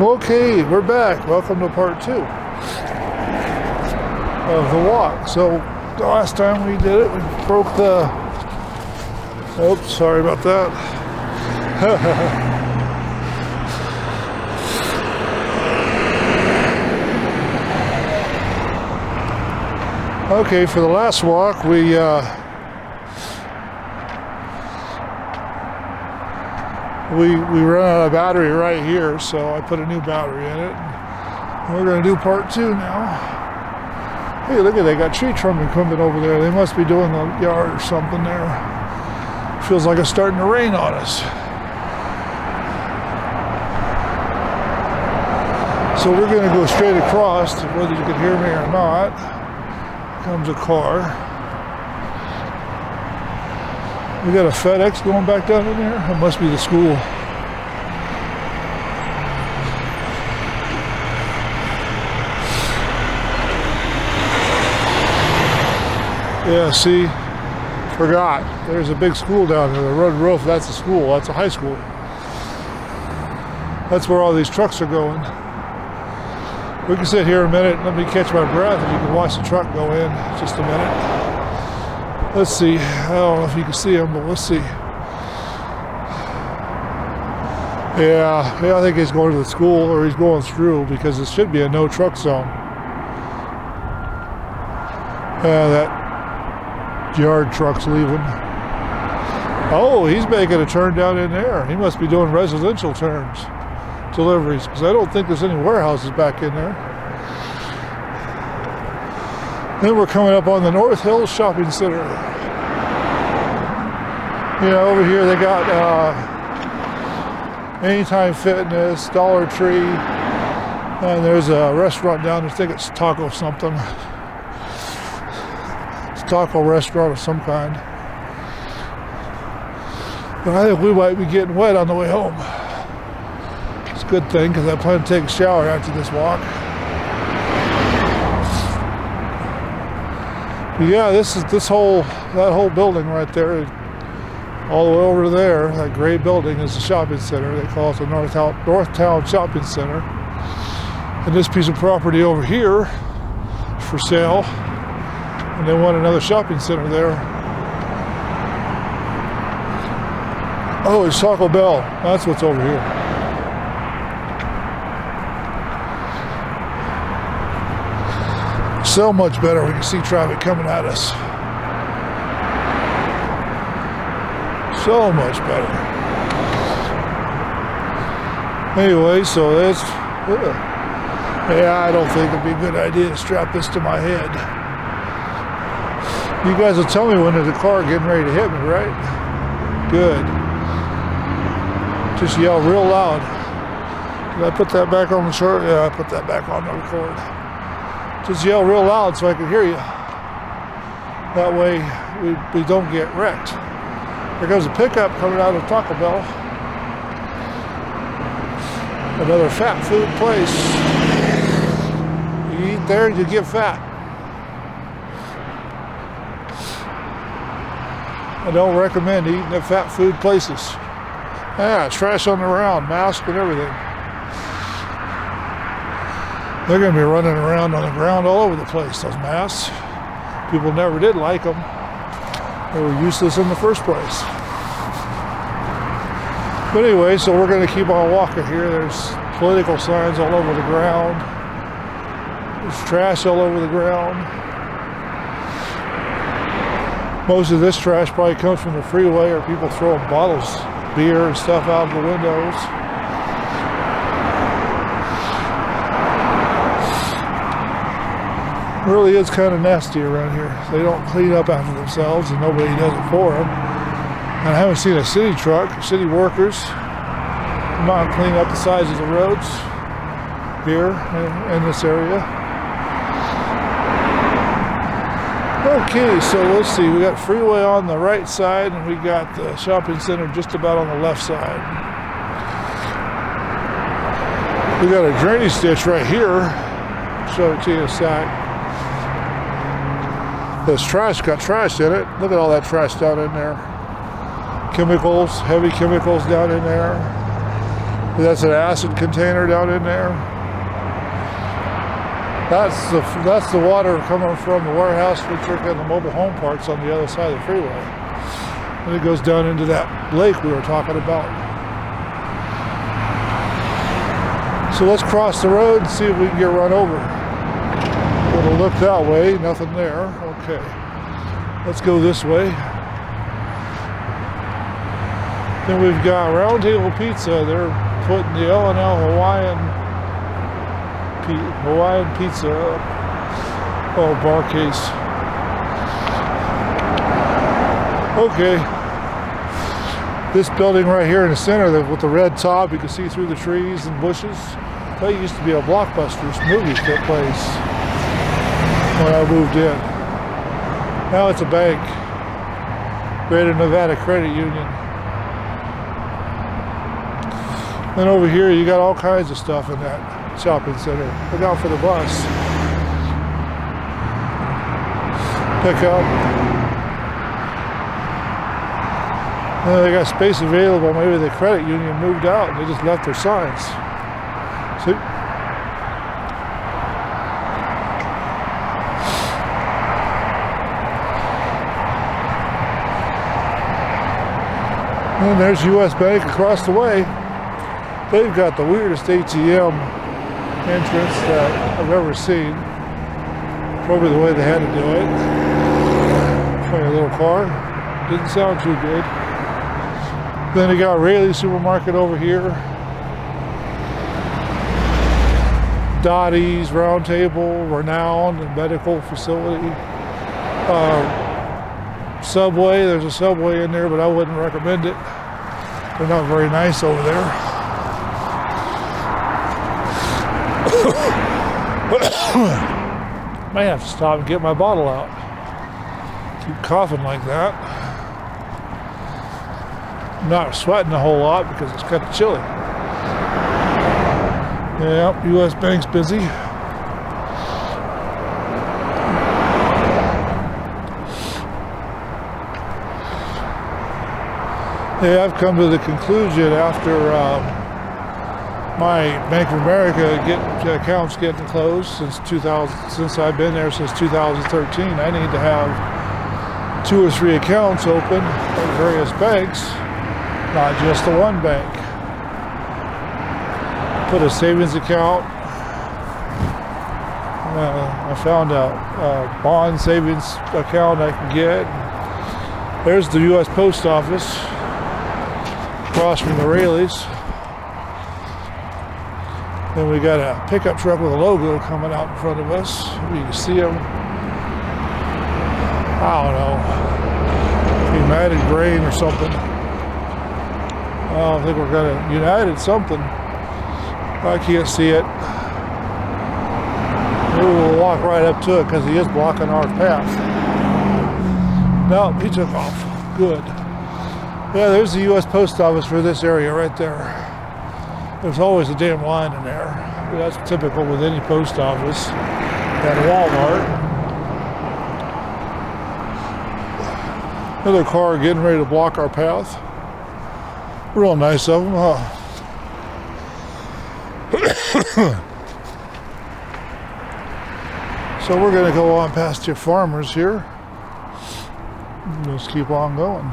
Okay, we're back. Welcome to part 2 of the walk. So the last time we did it, we broke the... Oops, sorry about that. Okay, for the last walk, we ran out of battery right here, so I put a new battery in it. And we're going to do part 2 now. Hey, look at they got tree trimming coming over there. They must be doing the yard or something there. Feels like it's starting to rain on us. So we're going to go straight across, whether you can hear me or not. Comes a car. We got a FedEx going back down in there. It must be the school. Yeah, see, forgot. There's a big school down there. The red roof, that's a school. That's a high school. That's where all these trucks are going. We can sit here a minute. Let me catch my breath, and you can watch the truck go in just a minute. Let's see. I don't know if you can see him, but let's see. Yeah, I think he's going to the school, or he's going through, because it should be a no truck zone. That yard truck's leaving. Oh, he's making a turn down in there. He must be doing residential turns, deliveries, because I don't think there's any warehouses back in there. Then we're coming up on the North Hills Shopping Center. You know, over here they got Anytime Fitness, Dollar Tree, and there's a restaurant down there. I think it's Taco something. It's a taco restaurant of some kind. But I think we might be getting wet on the way home. It's a good thing, because I plan to take a shower after this walk. But yeah, that whole building right there, all the way over there, that gray building is the shopping center. They call it the Northtown Shopping Center. And this piece of property over here is for sale. And they want another shopping center there. Oh, it's Taco Bell. That's what's over here. So much better. We can see traffic coming at us. So much better. Anyway, so that's... yeah, I don't think it'd be a good idea to strap this to my head. You guys will tell me when there's a car getting ready to hit me, right? Good. Just yell real loud. Did I put that back on the short? Yeah, I put that back on the record. Just yell real loud so I can hear you. That way we don't get wrecked. There goes a pickup coming out of Taco Bell. Another fat food place. You eat there, you get fat. I don't recommend eating at fat food places. Yeah, trash on the ground, mask and everything. They're going to be running around on the ground all over the place, those masks. People never did like them. They were useless in the first place. But anyway, so we're going to keep on walking here. There's political signs all over the ground. There's trash all over the ground. Most of this trash probably comes from the freeway, or people throwing bottles, beer and stuff out of the windows. It really is kind of nasty around here. They don't clean up after themselves, and nobody does it for them. And I haven't seen a city truck, city workers, come out and clean up the sides of the roads here in this area. Okay, so let's see. We got freeway on the right side, and we got the shopping center just about on the left side. We got a drainage ditch right here. I'll show it to you in a sec. This trash got trash in it. Look at all that trash down in there. Chemicals, heavy chemicals down in there. That's an acid container down in there. That's the water coming from the warehouse district and the mobile home parks on the other side of the freeway. And it goes down into that lake we were talking about. So let's cross the road and see if we can get run over. We'll look that way, nothing there. Okay. Let's go this way. Then we've got Round Table Pizza. They're putting the L&L Hawaiian pizza bar case. Okay. This building right here in the center with the red top, you can see through the trees and bushes. That used to be a Blockbuster's movie place when I moved in. Now it's a bank. Greater Nevada Credit Union. Then over here you got all kinds of stuff in that shopping center. Look out for the bus. Pick up. They got space available. Maybe the credit union moved out and they just left their signs. See? And there's US Bank across the way. They've got the weirdest ATM entrance that I've ever seen. Probably the way they had to do it. Funny little car. Didn't sound too good. Then they got Raley's Supermarket over here. Dottie's, Round Table, Renowned Medical Facility. Subway, there's a Subway in there, but I wouldn't recommend it. They're not very nice over there. Might have to stop and get my bottle out. Keep coughing like that. I'm not sweating a whole lot because it's kind of chilly. Yeah, US Bank's busy. Yeah, I've come to the conclusion after my Bank of America accounts getting closed since I've been there since 2013. I need to have 2 or 3 accounts open at various banks, not just the one bank. Put a savings account. I found a bond savings account I can get. There's the U.S. Post Office across from the Raley's. Then we got a pickup truck with a logo coming out in front of us. You can see them. I don't know. United Grain or something. I don't think we're gonna United something. I can't see it. Maybe we'll walk right up to it because he is blocking our path. No, he took off. Good. Yeah, there's the U.S. Post Office for this area right there. There's always a damn line in there. That's typical with any post office and Walmart. Another car getting ready to block our path. Real nice of them, huh? So we're going to go on past your farmers here. Let's keep on going.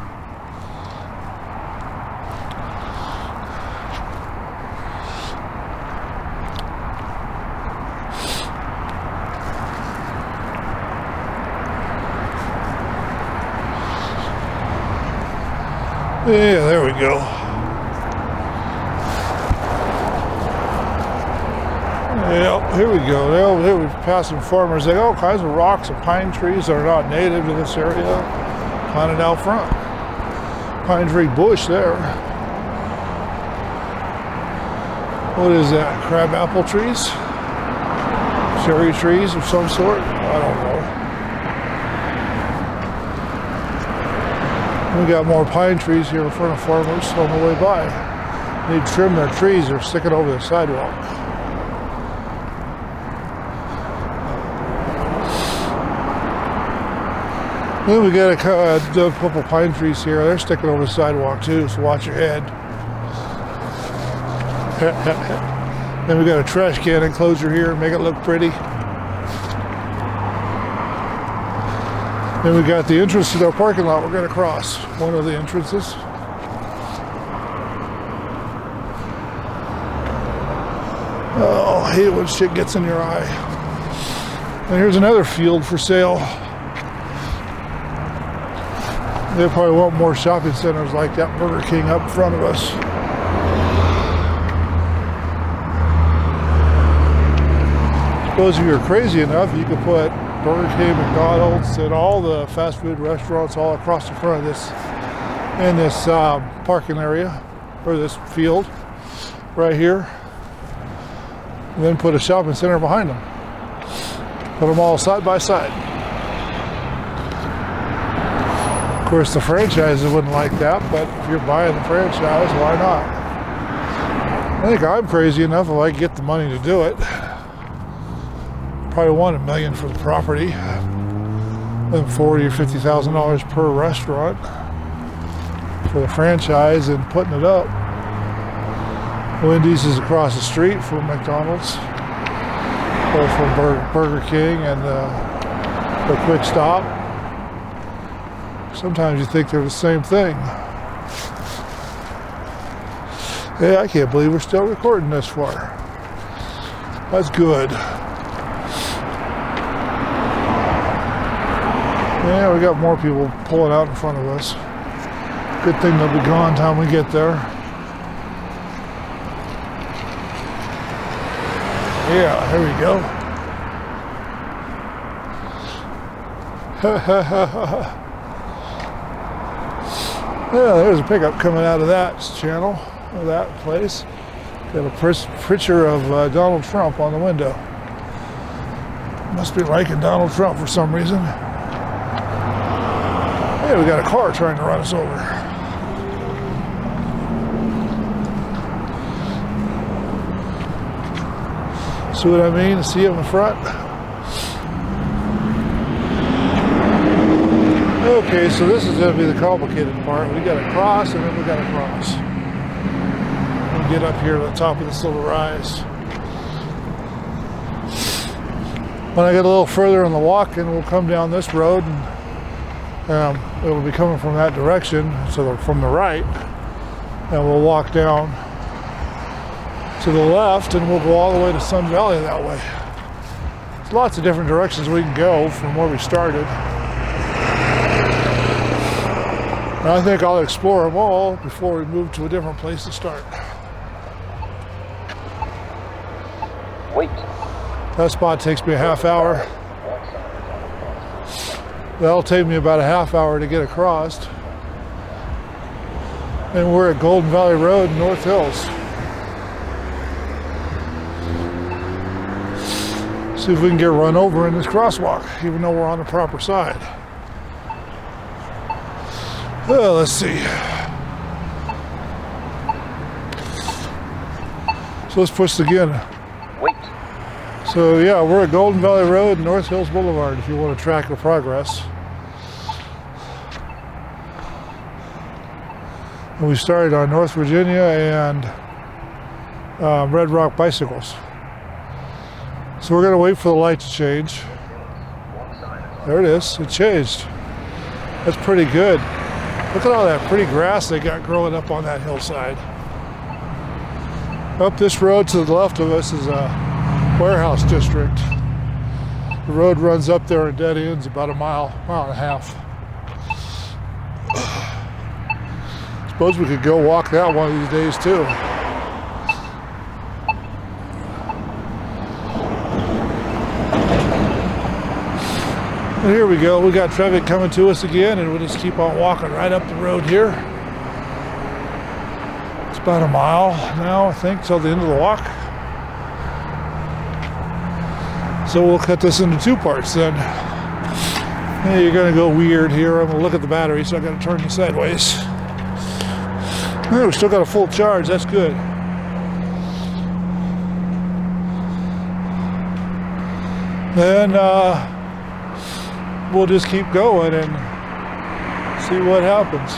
Yeah, there we go. Yeah, here we go. Here we're passing farmers. They got all kinds of rocks and pine trees that are not native to this area planted out front. Pine tree bush there. What is that? Crab apple trees? Cherry trees of some sort? I don't know. We got more pine trees here in front of farmers on the way by. They trim their trees, they're sticking over the sidewalk. Then we got a couple pine trees here, they're sticking over the sidewalk too, so watch your head. Then we got a trash can enclosure here, make it look pretty. Then we got the entrance to our parking lot we're going to cross. One of the entrances. Oh, I hate it when shit gets in your eye. And here's another field for sale. They probably want more shopping centers like that Burger King up in front of us. Suppose if you're crazy enough, you could put Burger King, McDonald's, and all the fast food restaurants all across the front of this, in this parking area, or this field, right here. And then put a shopping center behind them. Put them all side by side. Of course, the franchises wouldn't like that, but if you're buying the franchise, why not? I think I'm crazy enough if I get the money to do it. Probably want $1 million for the property, and $40,000 or $50,000 per restaurant for the franchise and putting it up. Wendy's is across the street from McDonald's, or from Burger King and the Quick Stop. Sometimes you think they're the same thing. Hey, I can't believe we're still recording this far. That's good. Yeah, we got more people pulling out in front of us. Good thing they'll be gone time we get there. Yeah, here we go. Yeah, there's a pickup coming out of that channel, or that place. Got a picture of Donald Trump on the window. Must be liking Donald Trump for some reason. Yeah, we got a car trying to run us over. See what I mean? See it in the front? Okay, so this is going to be the complicated part. We got to cross, and then we got to cross. We'll get up here to the top of this little rise. When I get a little further on the walk, and we'll come down this road, and it'll be coming from that direction, so from the right, and we'll walk down to the left, and we'll go all the way to Sun Valley that way. There's lots of different directions we can go from where we started. And I think I'll explore them all before we move to a different place to start. Wait. That spot takes me a half hour. That'll take me about a half hour to get across. And we're at Golden Valley Road in North Hills. See if we can get run over in this crosswalk, even though we're on the proper side. Well, let's see. So let's push again. Wait. So yeah, we're at Golden Valley Road and North Hills Boulevard if you want to track the progress. And we started on North Virginia and Red Rock Bicycles. So we're going to wait for the light to change. There it is. It changed. That's pretty good. Look at all that pretty grass they got growing up on that hillside. Up this road to the left of us is a warehouse district. The road runs up there and dead ends about a mile and a half. Suppose we could go walk that one of these days too. And here we go. We got traffic coming to us again, and we'll just keep on walking right up the road here. It's about a mile now, I think, till the end of the walk. So we'll cut this into two parts then. Yeah, you're gonna go weird here. I'm gonna look at the battery, so I gotta turn you sideways. Oh, we still got a full charge. That's good. Then we'll just keep going and see what happens.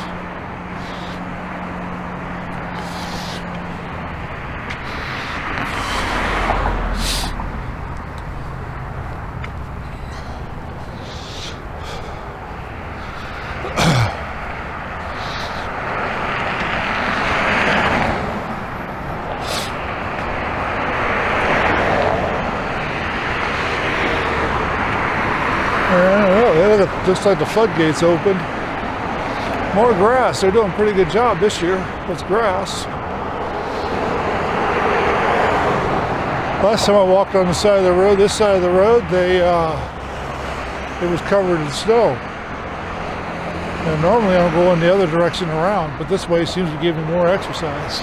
looks like the floodgates open. More grass. They're doing a pretty good job this year with grass. Last time I walked on the side of the road, this side of the road, it was covered in snow. And normally I'm going the other direction around, but this way seems to give me more exercise.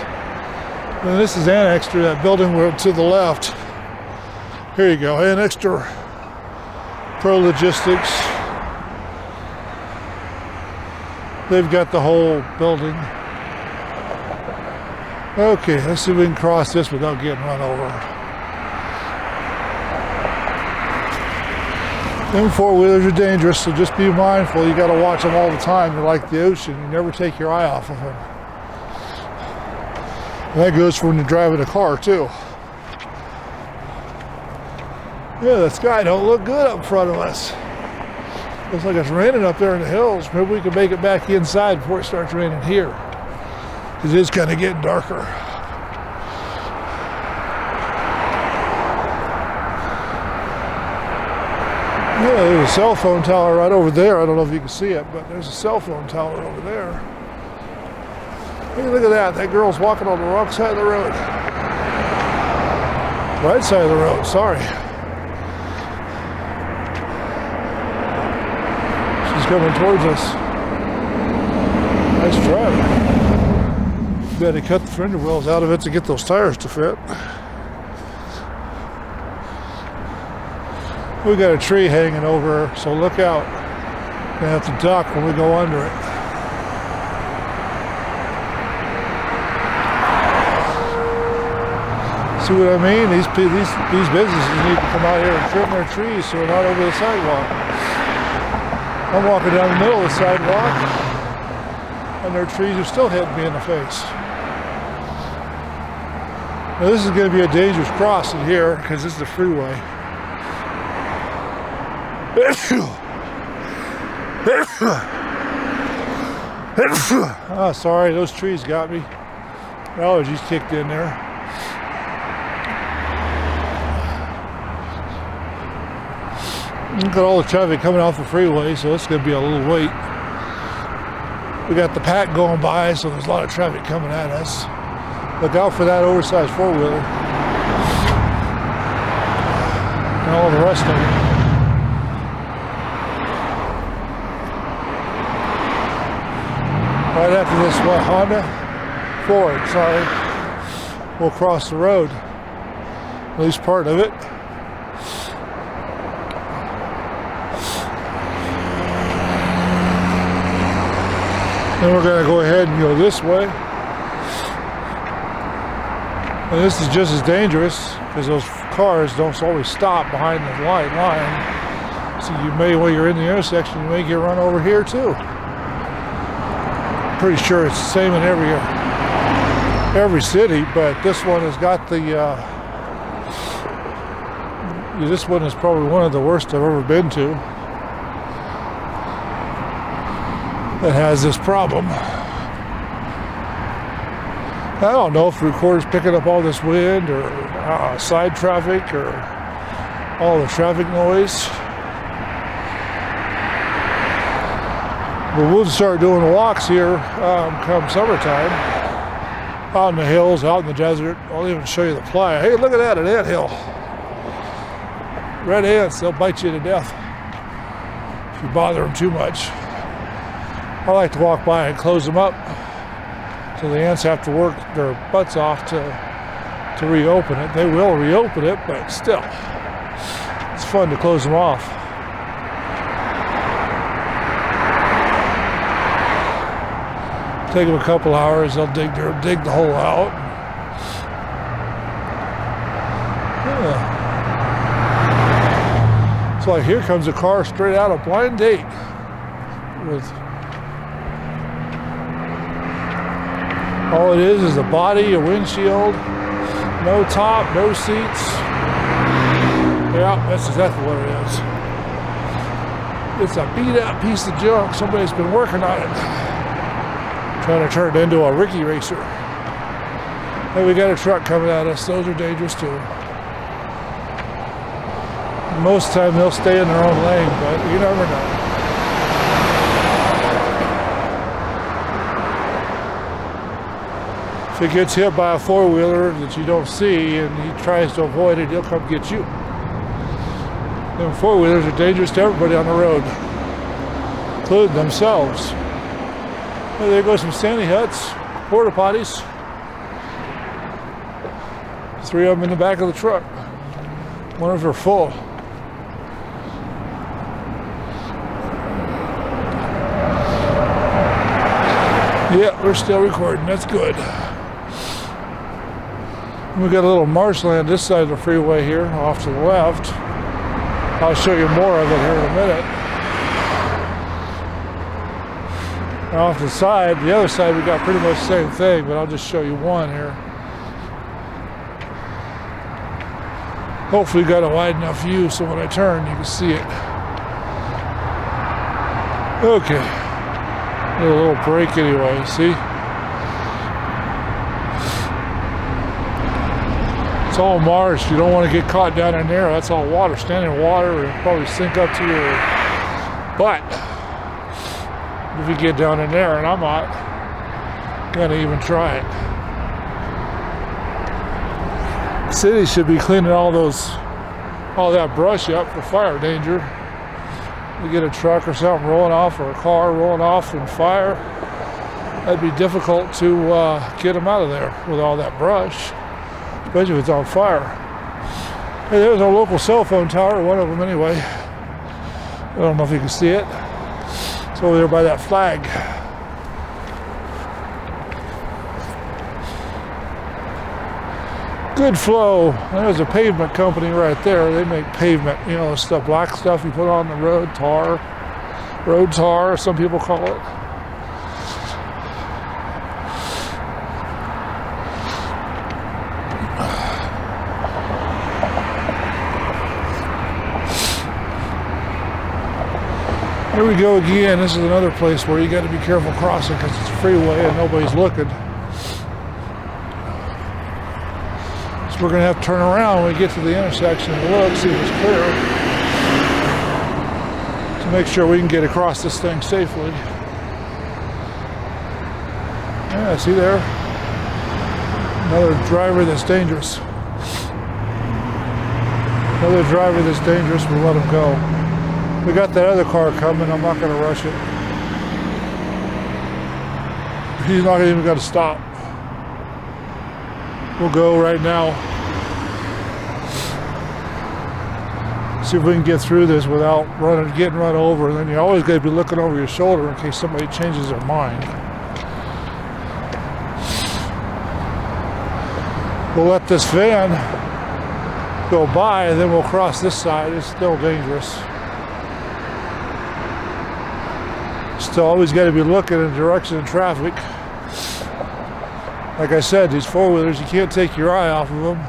And this is annexed to that building to the left. Here you go, annexed to Pro Logistics. They've got the whole building. Okay, let's see if we can cross this without getting run over. Them four-wheelers are dangerous, so just be mindful. You got to watch them all the time. They're like the ocean. You never take your eye off of them. And that goes for when you're driving a car, too. Yeah, the sky don't look good up in front of us. Looks like it's raining up there in the hills. Maybe we can make it back inside before it starts raining here. It is kind of getting darker. Yeah, there's a cell phone tower right over there. I don't know if you can see it, but there's a cell phone tower over there. Hey, look at that. That girl's walking on the wrong side of the road. Right side of the road, sorry. She's coming towards us. Nice drive. Got to cut the fender wells out of it to get those tires to fit. We got a tree hanging over, so look out. We have to duck when we go under it. See what I mean? These businesses need to come out here and trim their trees so they're not over the sidewalk. I'm walking down the middle of the sidewalk, and their trees are still hitting me in the face. Now this is going to be a dangerous crossing here because this is the freeway. Oh, sorry, those trees got me. Allergies kicked in there. Look at all the traffic coming off the freeway, so it's going to be a little wait. We got the pack going by, so there's a lot of traffic coming at us. Look out for that oversized four-wheeler. And all the rest of them. Right after this, what, Honda? Ford, sorry. We'll cross the road. At least part of it. Then we're going to go ahead and go this way. And this is just as dangerous because those cars don't always stop behind the white line. So you may, while you're in the intersection, you may get run over here too. Pretty sure it's the same in every city, but this one has got the this one is probably one of the worst I've ever been to that has this problem. I don't know if the recorder's picking up all this wind or side traffic or all the traffic noise. But we'll start doing walks here come summertime. Out in the hills, out in the desert. I'll even show you the playa. Hey, look at that, an anthill. Red ants, they'll bite you to death if you bother them too much. I like to walk by and close them up so the ants have to work their butts off to reopen it. They will reopen it, but still, it's fun to close them off. Take them a couple hours, they'll dig the hole out. Yeah. It's like here comes a car straight out of Blind Date with all it is a body, a windshield, no top, no seats. Yeah, that's exactly what it is. It's a beat up piece of junk. Somebody's been working on it. Trying to turn it into a Ricky racer. Hey, we got a truck coming at us. Those are dangerous too. Most of the time they'll stay in their own lane, but you never know. If it gets hit by a four-wheeler that you don't see and he tries to avoid it, he'll come get you. Them four-wheelers are dangerous to everybody on the road, including themselves. Well, there goes some Sandy huts, porta potties. 3 of them in the back of the truck. One of them are full. Yeah, we're still recording. That's good. We got a little marshland this side of the freeway here, off to the left. I'll show you more of it here in a minute. Now off the side, the other side, we got pretty much the same thing, but I'll just show you one here. Hopefully got a wide enough view so when I turn you can see it. Okay. A little break anyway, see? It's all marsh. You don't want to get caught down in there. That's all water. Standing water and probably sink up to your butt if you get down in there, and I'm not gonna even try it. City should be cleaning all that brush up for fire danger. You get a truck or something rolling off, or a car rolling off in fire, that'd be difficult to get them out of there with all that brush, especially if it's on fire. Hey, there's our local cell phone tower, one of them anyway. I don't know if you can see it. It's over there by that flag. Good flow. There's a pavement company right there. They make pavement, you know, stuff, black stuff you put on the road, road tar, some people call it. Here we go again. This is another place where you got to be careful crossing because it's a freeway and nobody's looking. We're going to have to turn around when we get to the intersection and look, see if it's clear, to make sure we can get across this thing safely. Yeah, see there? Another driver that's dangerous. Another driver that's dangerous, we'll let him go. We got that other car coming, I'm not going to rush it. He's not even going to stop. We'll go right now. See if we can get through this without getting run over. And then you always got to be looking over your shoulder in case somebody changes their mind. We'll let this van go by and then we'll cross this side. It's still dangerous. Still always got to be looking in the direction of traffic. Like I said, these four-wheelers, you can't take your eye off of them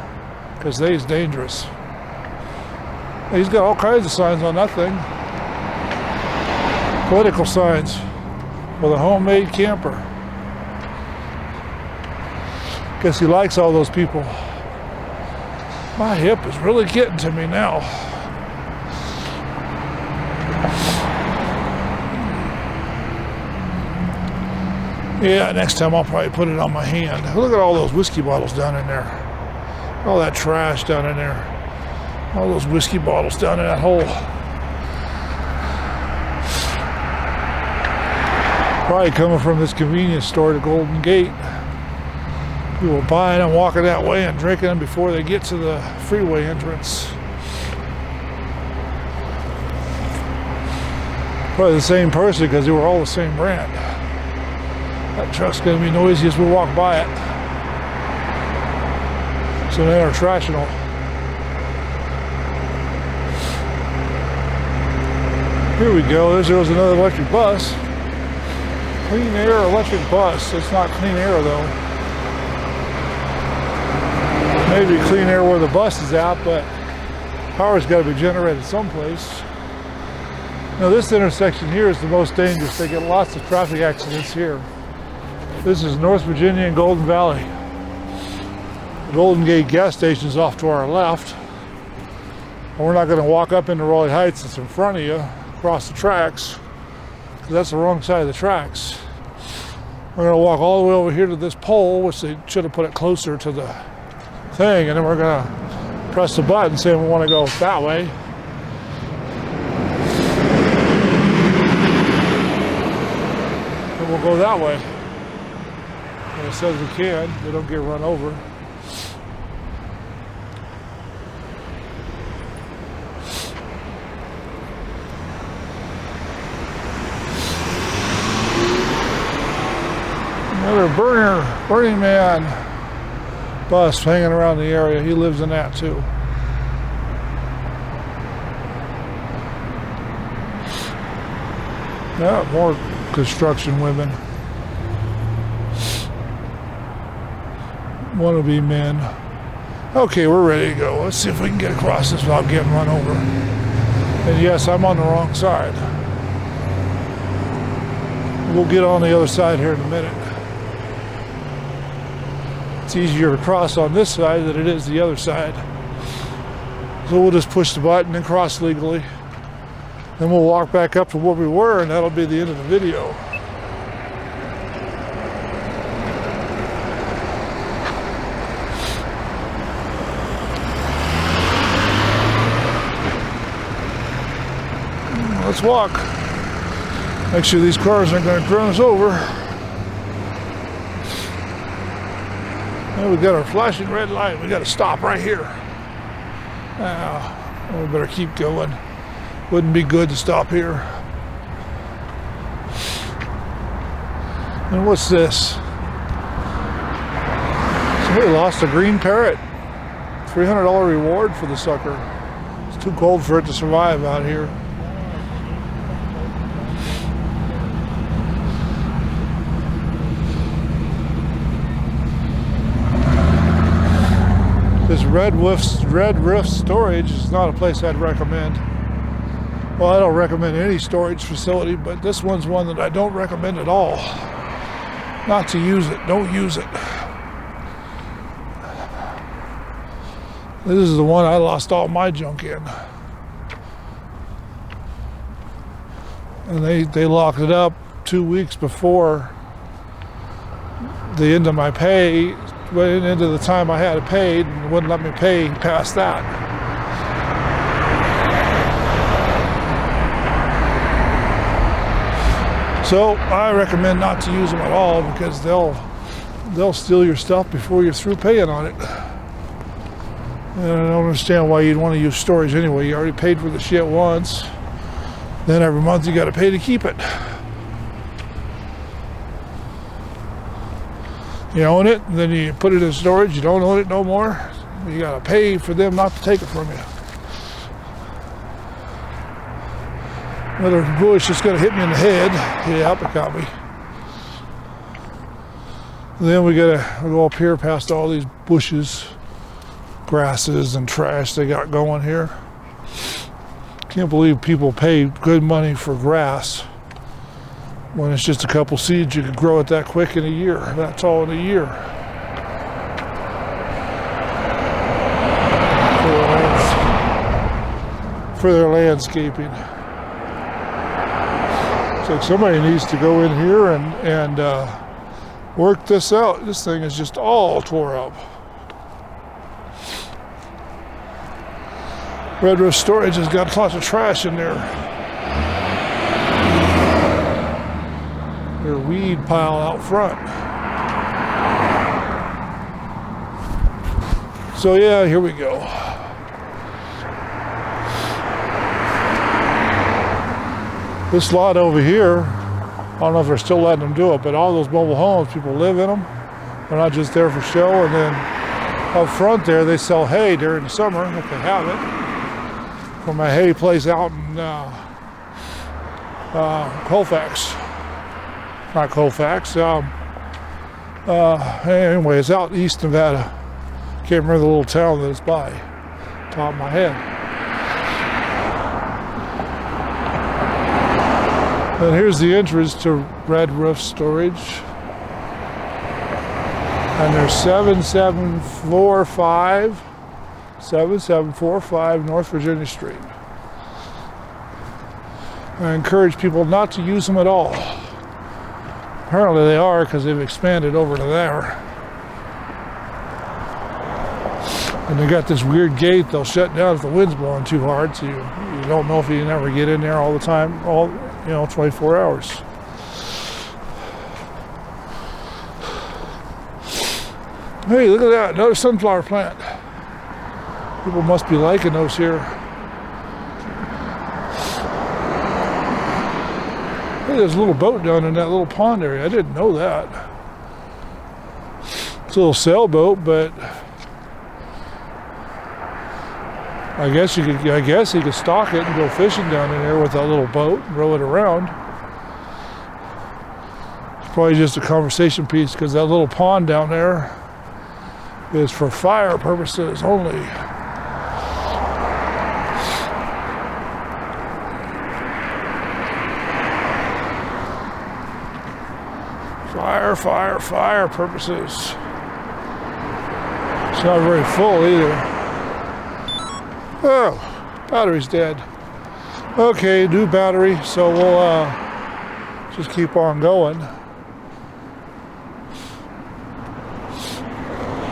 because they's dangerous. He's got all kinds of signs on that thing. Political signs with a homemade camper. Guess he likes all those people. My hip is really getting to me now. Yeah, next time I'll probably put it on my hand. Look at all those whiskey bottles down in there. All that trash down in there. All those whiskey bottles down in that hole. Probably coming from this convenience store, the Golden Gate. People buying and walking that way and drinking them before they get to the freeway entrance. Probably the same person because they were all the same brand. That truck's going to be noisy as we walk by it. It's an international. Here we go. There was another electric bus. Clean air electric bus. It's not clean air though. Maybe clean air where the bus is at, but power's got to be generated someplace. Now this intersection here is the most dangerous. They get lots of traffic accidents here. This is North Virginia and Golden Valley. The Golden Gate gas station is off to our left. And we're not going to walk up into Raleigh Heights. It's in front of you, across the tracks, because that's the wrong side of the tracks. We're going to walk all the way over here to this pole, which they should have put it closer to the thing, and then we're going to press the button saying we want to go that way. And we'll go that way. And it says we can. We don't get run over. Another Burning Man bus hanging around the area. He lives in that too. Yeah, more construction women. Wannabe men. Okay, we're ready to go. Let's see if we can get across this without getting run over. And yes, I'm on the wrong side. We'll get on the other side here in a minute. It's easier to cross on this side than it is the other side. So we'll just push the button and cross legally. Then we'll walk back up to where we were, and that'll be the end of the video. Let's walk. Make sure these cars aren't going to run us over. Well, we got our flashing red light. We got to stop right here. Now, we better keep going. Wouldn't be good to stop here. And what's this? Somebody lost a green parrot. $300 reward for the sucker. It's too cold for it to survive out here. This Red Roof Storage is not a place I'd recommend. Well, I don't recommend any storage facility, but this one's one that I don't recommend at all. Not to use it. Don't use it. This is the one I lost all my junk in. And they locked it up 2 weeks before the end of my pay. Went into the time I had it paid and wouldn't let me pay past that. So I recommend not to use them at all because they'll steal your stuff before you're through paying on it. And I don't understand why you'd want to use storage anyway. You already paid for the shit once. Then every month you got to pay to keep it. You own it, and then you put it in storage. You don't own it no more. You got to pay for them not to take it from you. Another bush is going to hit me in the head. Yeah, it got me. And then we got to go up here past all these bushes, grasses, and trash they got going here. Can't believe people pay good money for grass when it's just a couple seeds. You could grow it that quick in a year. That's all in a year. For their landscaping. It's like somebody needs to go in here and work this out. This thing is just all tore up. Red Roof Storage has got lots of trash in there. Their weed pile out front. So yeah, here we go. This lot over here, I don't know if they're still letting them do it, but all those mobile homes, people live in them. They're not just there for show. And then up front there, they sell hay during the summer, if they have it, from a hay place out in Colfax. Not Colfax. Anyway, it's out east Nevada. Can't remember the little town that it's by. Top of my head. And here's the entrance to Red Roof Storage. And there's 7745 North Virginia Street. I encourage people not to use them at all. Apparently they are, because they've expanded over to there. And they got this weird gate they'll shut down if the wind's blowing too hard, so you don't know if you can ever get in there all the time, 24 hours. Hey, look at that, another sunflower plant. People must be liking those here. Hey, there's a little boat down in that little pond area. I didn't know that. It's a little sailboat, but I guess you could stock it and go fishing down in there with that little boat and row it around. It's probably just a conversation piece, because that little pond down there is for fire purposes only. Fire purposes. It's not very full either. Oh, battery's dead. Okay, new battery, so we'll just keep on going.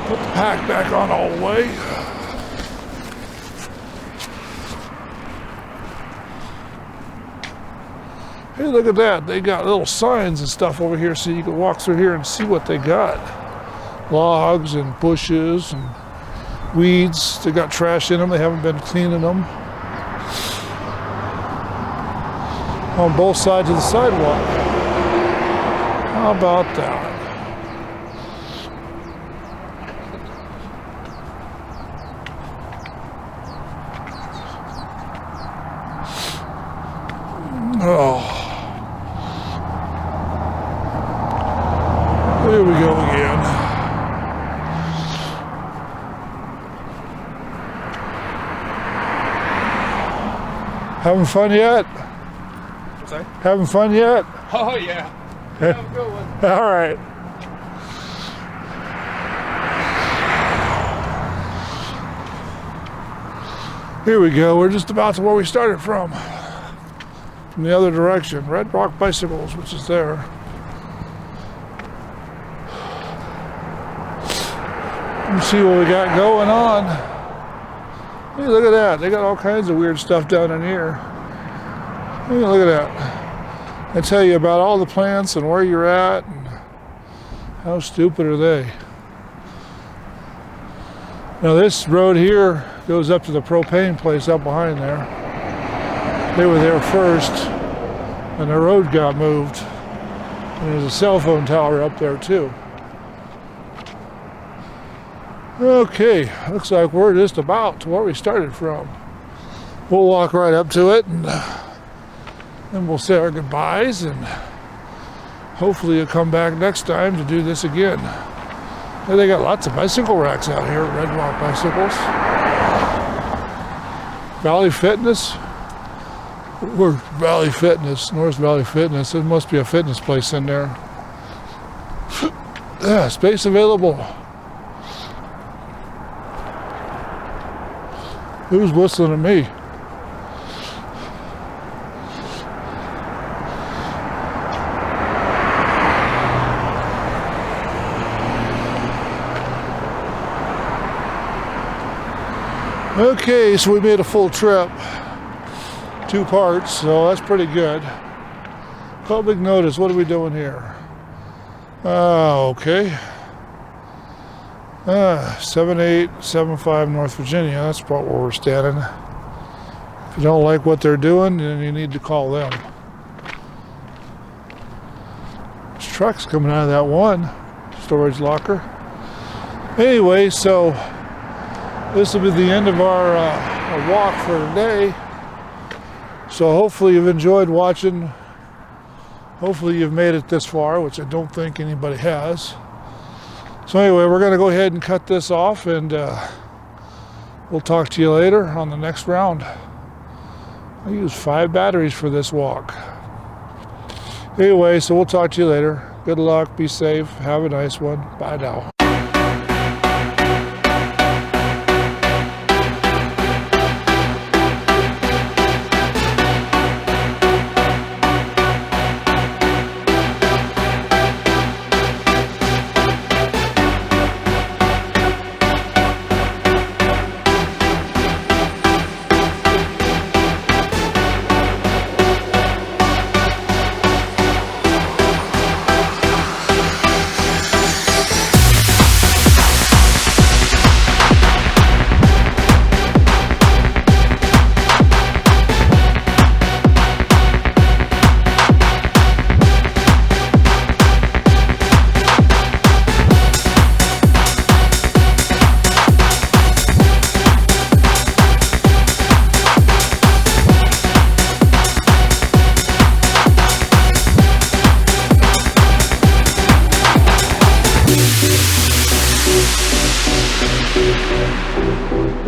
Put the pack back on all the way. Hey, look at that. They got little signs and stuff over here so you can walk through here and see what they got. Logs and bushes and weeds. They got trash in them. They haven't been cleaning them. On both sides of the sidewalk. How about that? Oh. Here we go again. Having fun yet? Sorry? Having fun yet? Oh, yeah. Have a good one. All right. Here we go. We're just about to where we started from the other direction. Red Rock Bicycles, which is there. Let's see what we got going on. Hey, look at that. They got all kinds of weird stuff down in here. Hey, look at that. I tell you about all the plants and where you're at, and how stupid are they? Now this road here goes up to the propane place up behind there. They were there first, and the road got moved. And there's a cell phone tower up there too. Okay, looks like we're just about to where we started from. We'll walk right up to it, and then we'll say our goodbyes, and hopefully you'll come back next time to do this again. They got lots of bicycle racks out here at Red Rock Bicycles. Valley Fitness. We're Valley Fitness, North Valley Fitness. There must be a fitness place in there. Yeah, space available. Who's whistling at me? Okay, so we made a full trip. 2 parts, so that's pretty good. Public notice, what are we doing here? Okay. 7875 North Virginia, that's about where we're standing. If you don't like what they're doing, then you need to call them. There's trucks coming out of that one storage locker. Anyway, so this will be the end of our walk for today. So hopefully you've enjoyed watching. Hopefully you've made it this far, which I don't think anybody has. So anyway, we're going to go ahead and cut this off, and we'll talk to you later on the next round. I used 5 batteries for this walk. Anyway, so we'll talk to you later. Good luck, be safe, have a nice one. Bye now.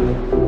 Bye.